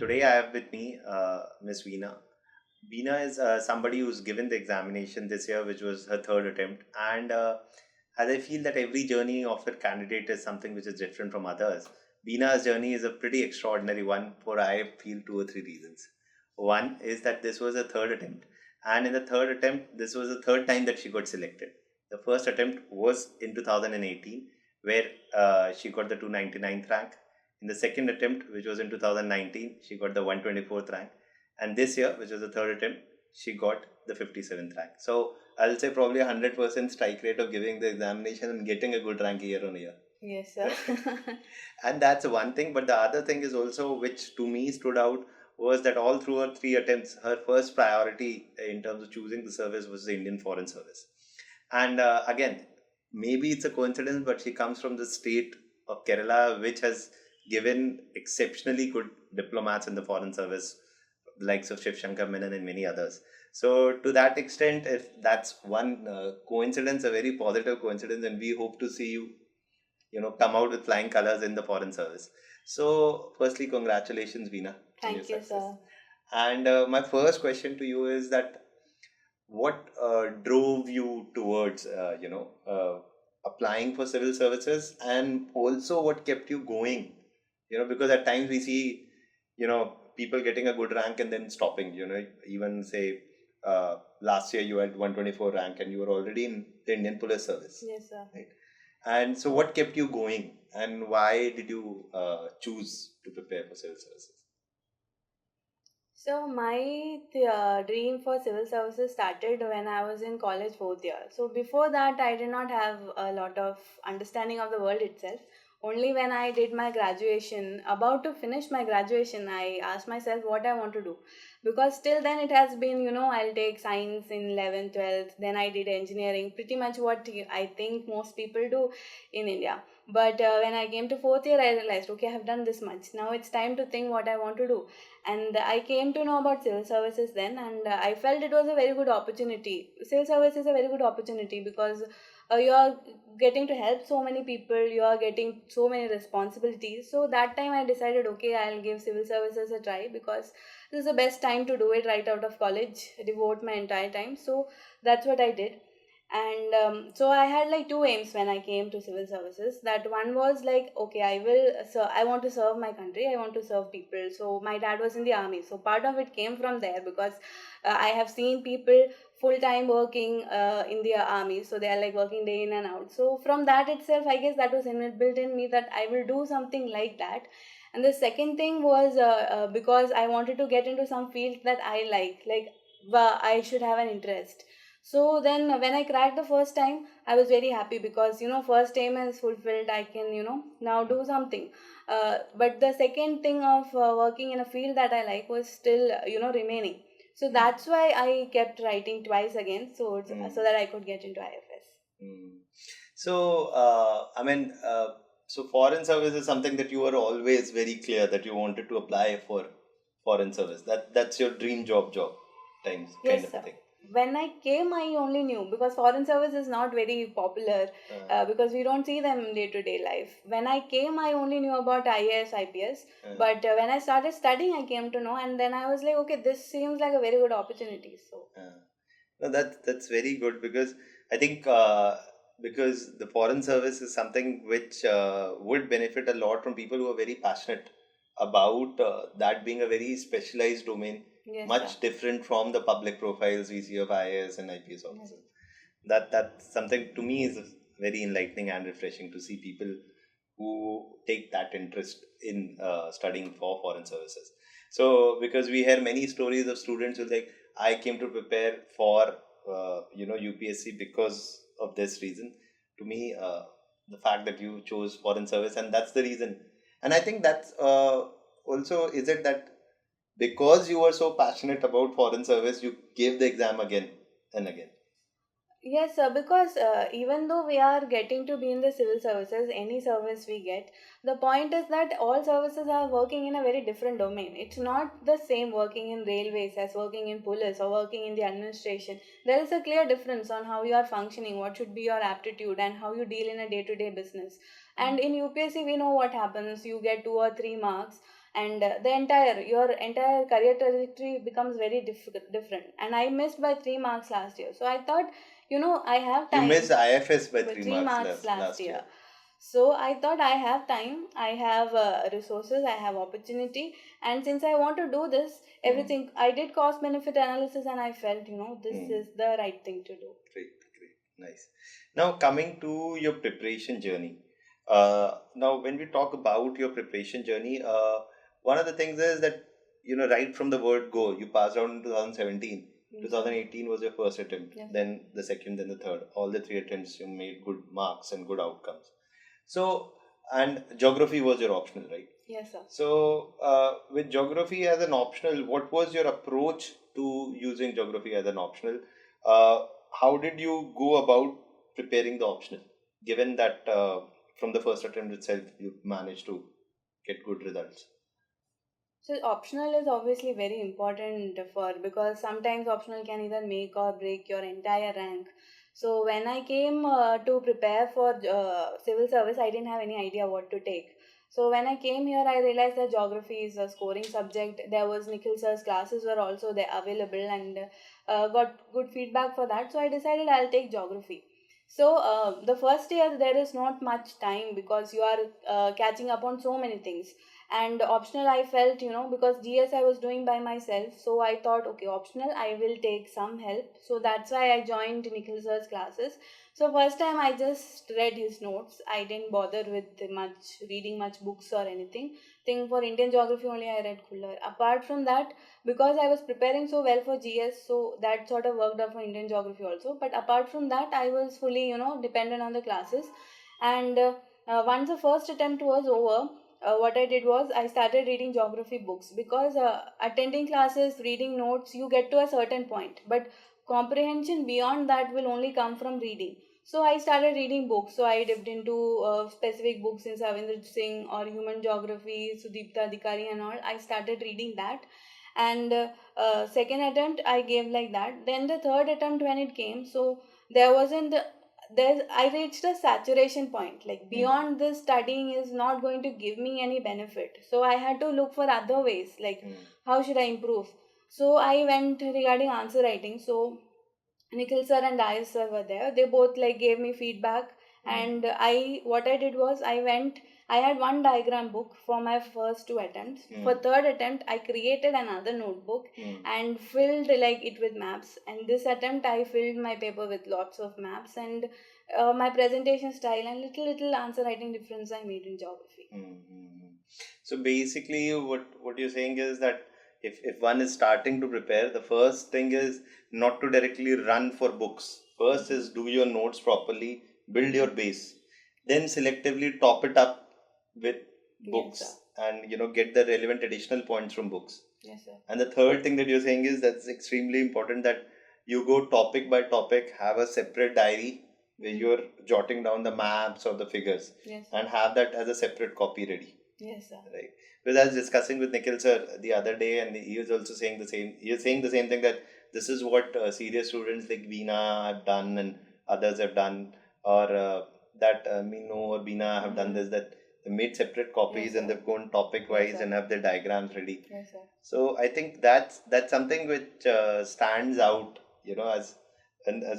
today I have with me Miss Veena. Veena is somebody who's given the examination this year, which was her third attempt. And as I feel that every journey of a candidate is something which is different from others, Veena's journey is a pretty extraordinary one for I feel two or three reasons. One is that this was a third attempt, and in the third attempt, this was the third time that she got selected. The first attempt was in 2018, where she got the 299th rank. In the second attempt, which was in 2019, she got the 124th rank. And this year, which was the third attempt, she got the 57th rank. So I'll say probably 100% strike rate of giving the examination and getting a good rank year on year. Yes, sir. And that's one thing. But the other thing is also, which to me stood out, was that all through her three attempts, her first priority in terms of choosing the service was the Indian Foreign Service. And again, maybe it's a coincidence, but she comes from the state of Kerala, which has given exceptionally good diplomats in the Foreign Service, the likes of Shiv Shankar Menon and many others. So, to that extent, if that's one coincidence, a very positive coincidence, and we hope to see you, come out with flying colors in the Foreign Service. So, firstly, congratulations, Veena, on your Thank you, success. sir. And my first question to you is that what drove you towards applying for civil services, and also what kept you going, because at times we see people getting a good rank and then stopping, even say last year you had 124 rank and you were already in the Indian Police Service, Yes, sir. right? And so what kept you going, and why did you choose to prepare for civil services? So my dream for civil services started when I was in college fourth year. So before that, I did not have a lot of understanding of the world itself. Only when I did my graduation, about to finish my graduation, I asked myself what I want to do. Because till then it has been, I'll take science in 11th, 12th, then I did engineering, pretty much what I think most people do in India. But when I came to fourth year, I realized, okay, I have done this much. Now it's time to think what I want to do. And I came to know about civil services then, and I felt it was a very good opportunity. Civil service is a very good opportunity because you are getting to help so many people, you are getting so many responsibilities. So that time I decided, okay, I'll give civil services a try because this is the best time to do it right out of college, devote my entire time. So that's what I did. And so I had like two aims when I came to civil services. That one was like, okay, I want to serve my country, I want to serve people. So my dad was in the army, so part of it came from there because I have seen people full time working in the army, so they are like working day in and out. So from that itself, I guess that was built in me that I will do something like that. And the second thing was because I wanted to get into some field that I like I should have an interest. So then when I cracked the first time, I was very happy because first aim is fulfilled. I can now do something. But the second thing of working in a field that I like was still remaining. So that's why I kept writing twice again, so that I could get into IFS. Mm. So, so foreign service is something that you were always very clear that you wanted to apply for foreign service. That's your dream job times kind Yes, of a sir. thing. When I came, I only knew because foreign service is not very popular because we don't see them in day to day life. When I came, I only knew about IAS, IPS. But when I started studying, I came to know, and then I was like, okay, this seems like a very good opportunity. So, No, that's very good, because I think because the foreign service is something which would benefit a lot from people who are very passionate about that being a very specialized domain, yes, much sir. different from the public profiles we see of IAS and IPS officers. That's something to me is very enlightening and refreshing to see people who take that interest in studying for foreign services. So because we hear many stories of students who like, I came to prepare for UPSC because of this reason. To me, the fact that you chose foreign service, and that's the reason. And I think that's also, is it that because you were so passionate about foreign service, you gave the exam again and again? Yes, sir, because even though we are getting to be in the civil services, any service we get, the point is that all services are working in a very different domain. It's not the same working in railways as working in police or working in the administration. There is a clear difference on how you are functioning, what should be your aptitude, and how you deal in a day to day business. And in UPSC, we know what happens. You get 2 or 3 marks, and your entire career trajectory becomes very different. And I missed by 3 marks last year, so I thought, I have You time. missed IFS by By 3 3 marks marks last last year. year. So I thought I have time, I have resources, I have opportunity, and since I want to do this, Hmm. everything I did cost benefit analysis, and I felt, this Hmm. is the right thing to do. Great, great, nice. Now coming to your preparation journey. Now when we talk about your preparation journey, one of the things is that right from the word go, you passed out in 2017. Yes, 2018 was your first attempt, Yes. then the second, then the third. All the three attempts you made good marks and good outcomes. So, and geography was your optional, right? Yes, sir. So, with geography as an optional, what was your approach to using geography as an optional? Uh, how did you go about preparing the optional, given that from the first attempt itself you managed to get good results? So optional is obviously very important for, because sometimes optional can either make or break your entire rank. So when I came to prepare for civil service, I didn't have any idea what to take. So when I came here, I realized that geography is a scoring subject. There was Nikhil sir's classes were also there available, and got good feedback for that. So I decided I'll take geography. So the first year there is not much time because you are catching up on so many things. And optional, I felt, because GS I was doing by myself, so I thought, okay, optional I will take some help. So that's why I joined Nikhil sir's classes. So first time I just read his notes, I didn't bother with much reading much books or anything. Think for Indian geography only I read Kullar. Apart from that, because I was preparing so well for GS, so that sort of worked out for Indian geography also. But apart from that, I was fully, dependent on the classes. And once the first attempt was over, what I did was I started reading geography books, because attending classes, reading notes, you get to a certain point, but comprehension beyond that will only come from reading. So I started reading books. So I dipped into specific books in Savindra Singh or Human Geography, Sudipta Adhikari and all. I started reading that, and second attempt I gave like that. Then the third attempt when it came, so there wasn't there I reached a saturation point. Like beyond this, studying is not going to give me any benefit. So I had to look for other ways, like how should I improve. So I went regarding answer writing. So Nikhil sir and Ayush sir were there. They both like gave me feedback, and what I did was I had one diagram book for my first two attempts. For third attempt, I created another notebook and filled like it with maps. And this attempt, I filled my paper with lots of maps, and my presentation style and little answer writing difference I made in geography. Mm-hmm. So basically, what you're saying is that if one is starting to prepare, the first thing is not to directly run for books. First is do your notes properly, build your base, then selectively top it up with books, Yes, and get the relevant additional points from books. Yes, sir. And the third thing that you're saying is that's extremely important, that you go topic by topic, have a separate diary where you're jotting down the maps or the figures, Yes, and have that as a separate copy ready. Yes, sir. Right. Because I was discussing with Nikhil sir the other day, and he was also saying the same. He was saying the same thing, that this is what serious students like Veena have done and others have done, or that Mino or Veena have done this. That they made separate copies, Yes, and sir. they've gone topic wise, Yes, sir. and have their diagrams ready. Yes, sir. So I think that's something which stands out, as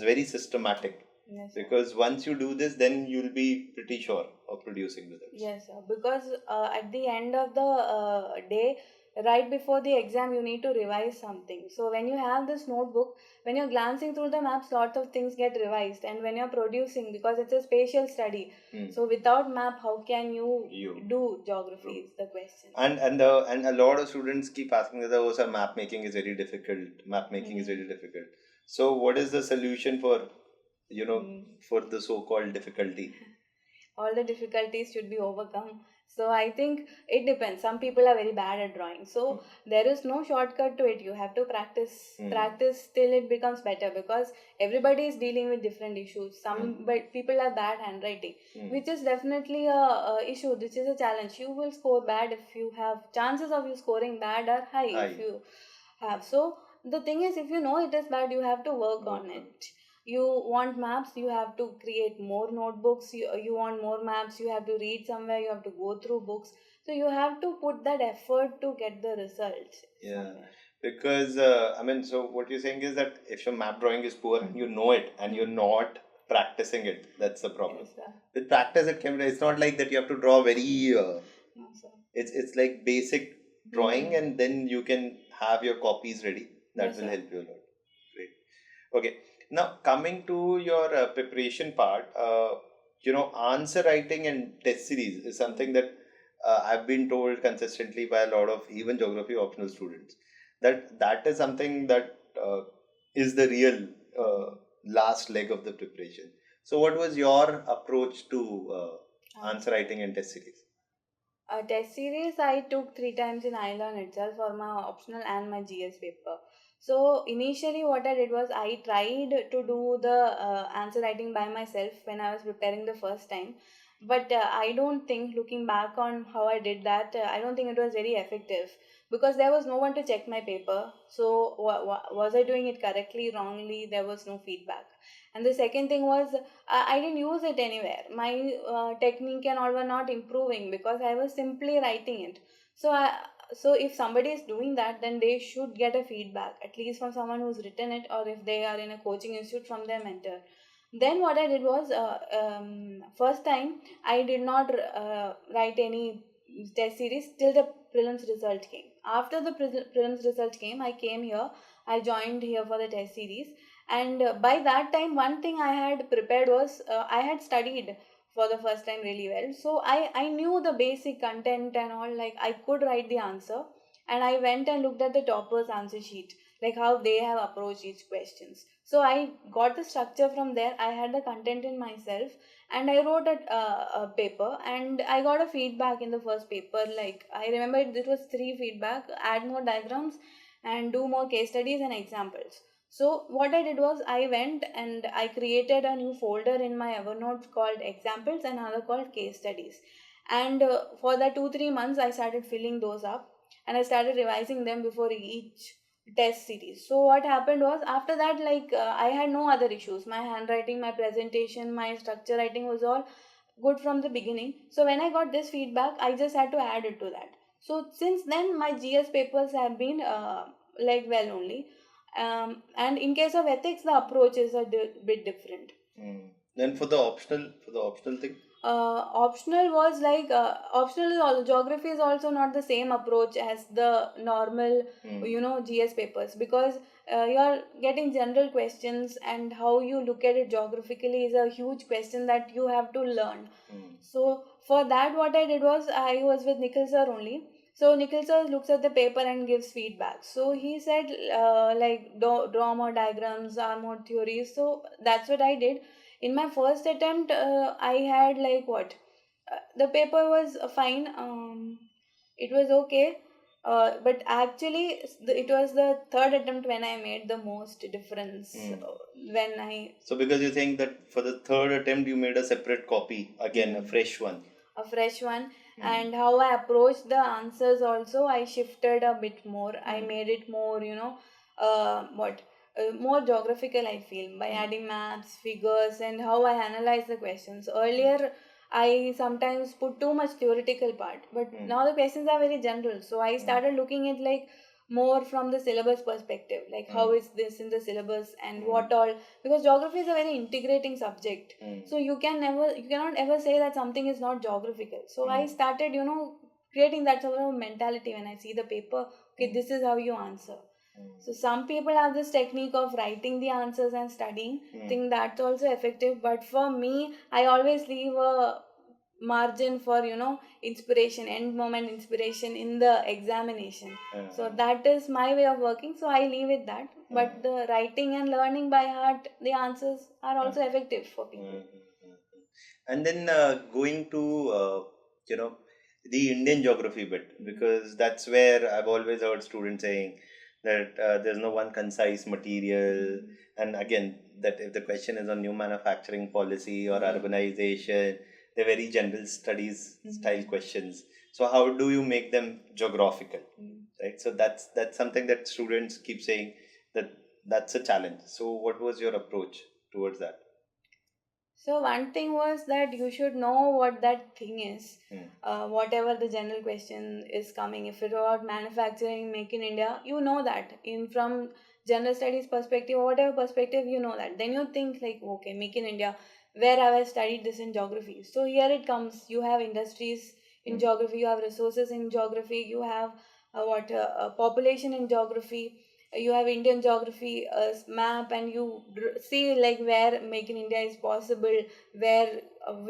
very systematic. Yes, sir. Because once you do this, then you'll be pretty sure of producing results. Yes, sir. Because at the end of the day, right before the exam, you need to revise something. So when you have this notebook, when you're glancing through the maps, lots of things get revised. And when you're producing, because it's a spatial study, so without map, how can you do geography? Is the question. And a lot of students keep asking that, oh, sir, map making is very difficult. Map making is very difficult. So what is the solution for for the so-called difficulty? All the difficulties should be overcome. So I think it depends. Some people are very bad at drawing, so there is no shortcut to it. You have to practice till it becomes better, because everybody is dealing with different issues. Some but people have bad handwriting, which is definitely a issue. This is a challenge. You will score bad if you have chances of you scoring bad are high. If you have, so the thing is, if you know it is bad, you have to work on it. You want maps, you have to create more notebooks. You want more maps, you have to read somewhere, you have to go through books. So you have to put that effort to get the results Yeah, somewhere. because I mean, so what you're saying is that if your map drawing is poor and you know it and you're not practicing it, that's the problem. Yes, sir. With practice, it can. It's not like that you have to draw very. No, sir. It's like basic drawing, and then you can have your copies ready. That Yes, will sir. help you a lot. Great. Okay. Now coming to your preparation part, answer writing and test series is something that I've been told consistently by a lot of even geography optional students that is something that is the real last leg of the preparation. So, what was your approach to answer writing and test series? A test series I took 3 times in iLearn itself for my optional and my GS paper. So initially, what I did was I tried to do the answer writing by myself when I was preparing the first time. But I don't think, looking back on how I did that, I don't think it was very effective because there was no one to check my paper. So was I doing it correctly, wrongly? There was no feedback. And the second thing was I didn't use it anywhere. My technique and all were not improving because I was simply writing it. So, so if somebody is doing that, then they should get a feedback, at least from someone who's written it, or if they are in a coaching institute, from their mentor. Then what I did was, first time I did not write any test series till the prelims result came. After the prelims result came, I came here. I joined here for the test series, and by that time one thing I had prepared was I had studied for the first time really well, so I knew the basic content and all, like I could write the answer. And I went and looked at the toppers answer sheet, like how they have approached each questions. So I got the structure from there. I had the content in myself, and I wrote a paper, and I got a feedback in the first paper. Like I remember it was 3 feedback: add more diagrams and do more case studies and examples. So what I did was I went and I created a new folder in my Evernote called examples and another called case studies. And for the 2-3 months, I started filling those up, and I started revising them before each test series. So what happened was, after that, like I had no other issues. My handwriting, my presentation, my structure writing was all good from the beginning. So when I got this feedback, I just had to add it to that. So since then, my GS papers have been like well only. And in case of ethics, the approach is a bit different. Then for the optional thing. Optional was like optional is all geography is also not the same approach as the normal GS papers, because you're getting general questions, and how you look at it geographically is a huge question that you have to learn. So for that, what I did was I was with Nikhil sir only. So Nikhil sir looks at the paper and gives feedback. So he said like draw more diagrams or more theories. So that's what I did. In my first attempt, I had like what the paper was fine. It was okay. But actually, it was the third attempt when I made the most difference. When I So because you think that for the third attempt you made a separate copy again, a fresh one. a fresh one, and how I approached the answers also, I shifted a bit more. I made it more, more geographical, I feel, by adding maps, figures, and how I analyze the questions. Earlier, I sometimes put too much theoretical part, but now the questions are very general. So I started looking at like more from the syllabus perspective, like how is this in the syllabus and what all, because geography is a very integrating subject. So you cannot ever say that something is not geographical. So I started creating that sort of mentality. When I see the paper, okay, this is how you answer. So some people have this technique of writing the answers and studying. Think that's also effective, but for me, I always leave a margin for inspiration, end moment inspiration in the examination. So that is my way of working, so I leave it that. But the writing and learning by heart the answers are also effective for people. And then going to the Indian geography bit, because that's where I've always heard students saying that there's no one concise material, and again that if the question is on new manufacturing policy or urbanization, they're very general studies style questions. So how do you make them geographical, right? So that's something that students keep saying that that's a challenge. So what was your approach towards that? So one thing was that you should know what that thing is. Whatever the general question is coming, if it about manufacturing, make in India, you know that in from general studies perspective or whatever perspective, you know that. Then you think like, okay, make in India. Where have I studied this in geography? So here it comes. You have industries in geography, you have resources in geography, you have population in geography, you have Indian geography map, and you see like where make in India is possible, where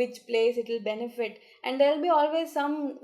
which place it will benefit, and there will be always some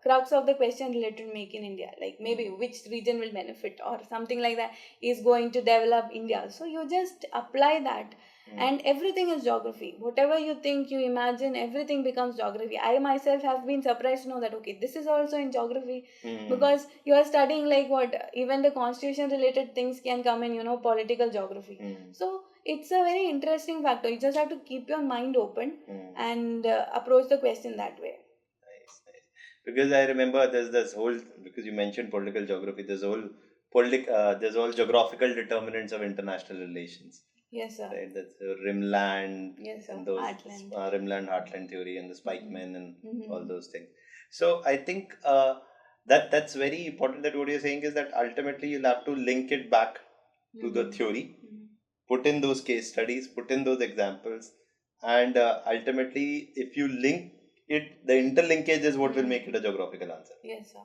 crux of the question related to make in India, like maybe which region will benefit or something like that is going to develop India. So you just apply that. And everything is geography. Whatever you think, you imagine, everything becomes geography. I myself have been surprised to know that okay, this is also in geography, because you are studying like what even the constitution related things can come in, political geography. So it's a very interesting factor. You just have to keep your mind open and approach the question that way. Nice, nice. Because I remember there's this whole, because you mentioned political geography, there's all geographical determinants of international relations. Yes, sir. Right, that's Rimland, Yes, sir. and those Heartland. Rimland Heartland theory and the Spikeman and all Mhm. those things. So I think that's very important. That what you're saying is that ultimately you'll have to link it back to the theory, put in those case studies, put in those examples, and ultimately, if you link it, the interlinkage is what will make it a geographical answer. Yes, sir.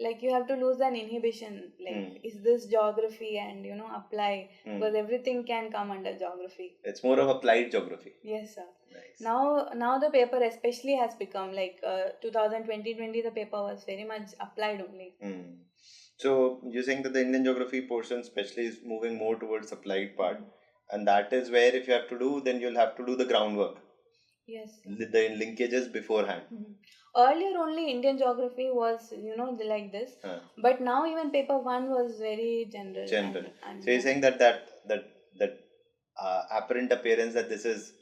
Like you have to lose an inhibition. Like, is this geography, and apply, because everything can come under geography. It's more of applied geography. Yes, sir. Nice. Now the paper especially has become like 2020, the paper was very much applied only. So you're saying that the Indian geography portion especially is moving more towards applied part, and that is where if you have to do, then you'll have to do the groundwork. Yes. The linkages beforehand. Earlier only Indian geography was like this, but now even paper 1 was very general. So you're saying that apparent appearance that this is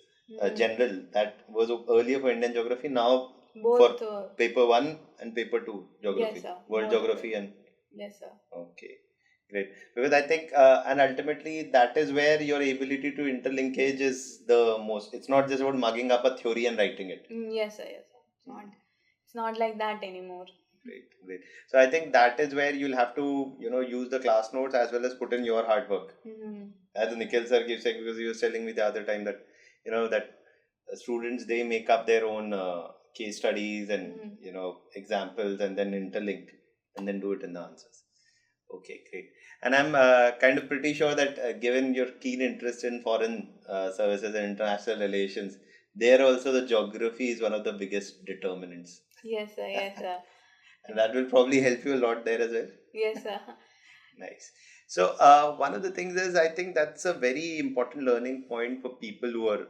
general, that was earlier for Indian geography, now both for paper 1 and paper 2 geography. Yes, sir. World geography and yes, sir. Okay, great. Because I think, and ultimately, that is where your ability to interlinkage is the most. It's not just about mugging up a theory and writing it. Yes, sir. Yes, sir. It's not like that anymore. Great. So I think that is where you'll have to, use the class notes as well as put in your hard work. As Nikhil sir keeps saying, because he was telling me the other time that, that students, they make up their own case studies and, examples, and then interlink and then do it in the answers. Okay, great. And I'm kind of pretty sure that given your keen interest in foreign services and international relations, there also the geography is one of the biggest determinants. Yes, sir. Yes, sir. And that will probably help you a lot there as well. Yes, sir. Nice. So one of the things is, I think that's a very important learning point for people who are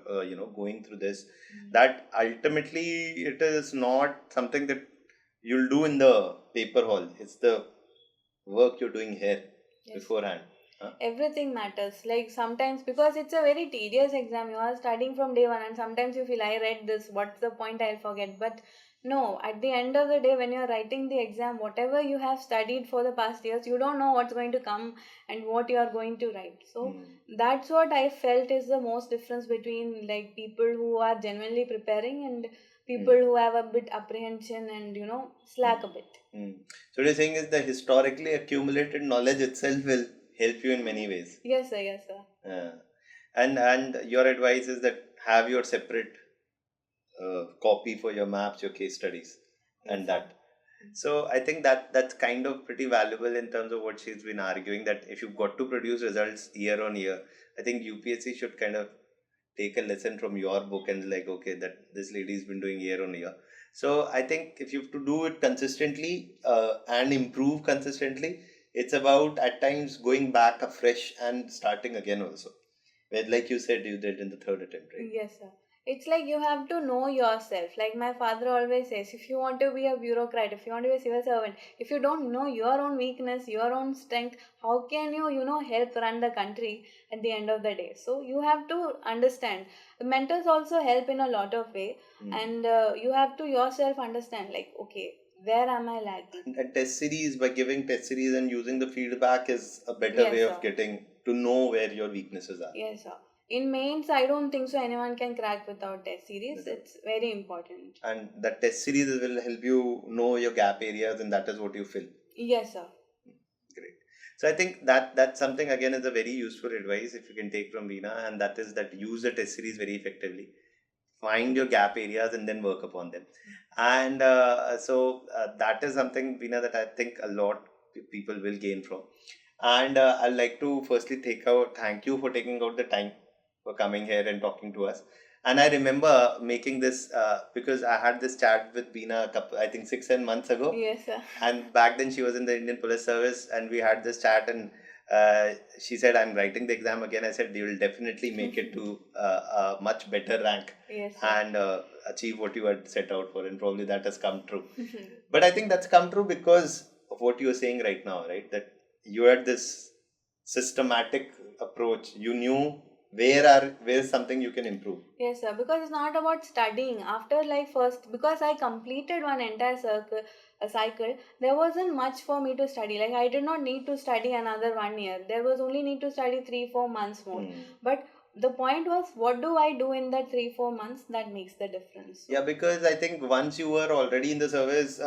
going through this, that ultimately it is not something that you'll do in the paper hall. It's the work you're doing here beforehand. Everything matters. Like sometimes, because it's a very tedious exam, you are studying from day one, and sometimes you feel, I read this, what's the point, I'll forget. But no, at the end of the day, when you're writing the exam, whatever you have studied for the past years, you don't know what's going to come and what you are going to write. So that's what I felt is the most difference between like people who are genuinely preparing and people who have a bit apprehension and slack a bit. So what you're saying is the historically accumulated knowledge itself will help you in many ways. Yes, sir. Yes, sir. And your advice is that have your separate copy for your maps, your case studies, and that. So I think that's kind of pretty valuable in terms of what she's been arguing, that if you've got to produce results year on year, I think UPSC should kind of take a lesson from your book and like, okay, that this lady's been doing year on year. So I think if you have to do it consistently and improve consistently, it's about at times going back afresh and starting again also. Where, like you said, you did in the third attempt, right? Yes, sir. It's like you have to know yourself. Like my father always says, if you want to be a bureaucrat, if you want to be a civil servant, if you don't know your own weakness, your own strength, how can you, help run the country at the end of the day? So you have to understand. Mentors also help in a lot of way, and you have to yourself understand, like, okay, where am I lagging? And test series, by giving test series and using the feedback is a better way of getting to know where your weaknesses are. Yes, sir. In mains, I don't think so anyone can crack without test series. Mhm. It's very important. And the test series will help you know your gap areas, and that is what you fill. Yes, sir. Great. So I think that that's something again is a very useful advice if you can take from Veena, and that is that use the test series very effectively. Find your gap areas and then work upon them. And that is something, Veena, that I think a lot people will gain from. And I'd like to firstly thank you for taking out the time for coming here and talking to us. And I remember making this because I had this chat with Veena a couple, I think 6 7 months ago. Yes, sir. And back then she was in the Indian Police Service, and we had this chat, and she said, "I'm writing the exam again." I said, "You will definitely make it to a much better rank Yes, sir. and achieve what you had set out for," and probably that has come true. But I think that's come true because of what you are saying right now, right? That you had this systematic approach. You knew where's something you can improve. Yes, sir. Because it's not about studying. After like first, because I completed one entire cycle, there wasn't much for me to study. Like I did not need to study another 1 year. There was only need to study 3 4 months more. But the point was, what do I do in that 3 4 months that makes the difference? Yeah, because I think once you were already in the service,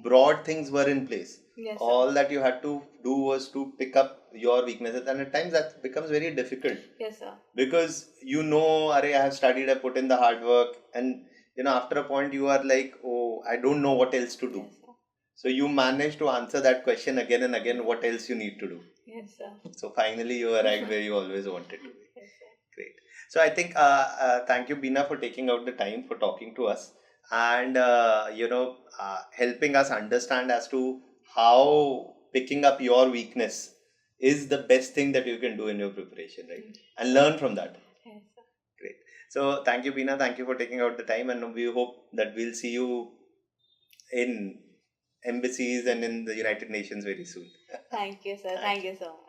broad things were in place. Yes, sir. All that you had to do was to pick up your weaknesses, and at times that becomes very difficult Yes, sir. because you know, Are, I have studied, I put in the hard work, and after a point you are like, oh, I don't know what else to do. Yes, sir. So you manage to answer that question again and again, what else you need to do. Yes, sir. So finally you arrived where you always wanted to be. Yes, sir. Great. So I think thank you, Beena, for taking out the time for talking to us and helping us understand as to how picking up your weakness is the best thing that you can do in your preparation, right? And learn from that. Yes, sir. Great. So thank you, Beena. Thank you for taking out the time, and we hope that we'll see you in embassies and in the United Nations very soon. Thank you, sir. Thank you so much.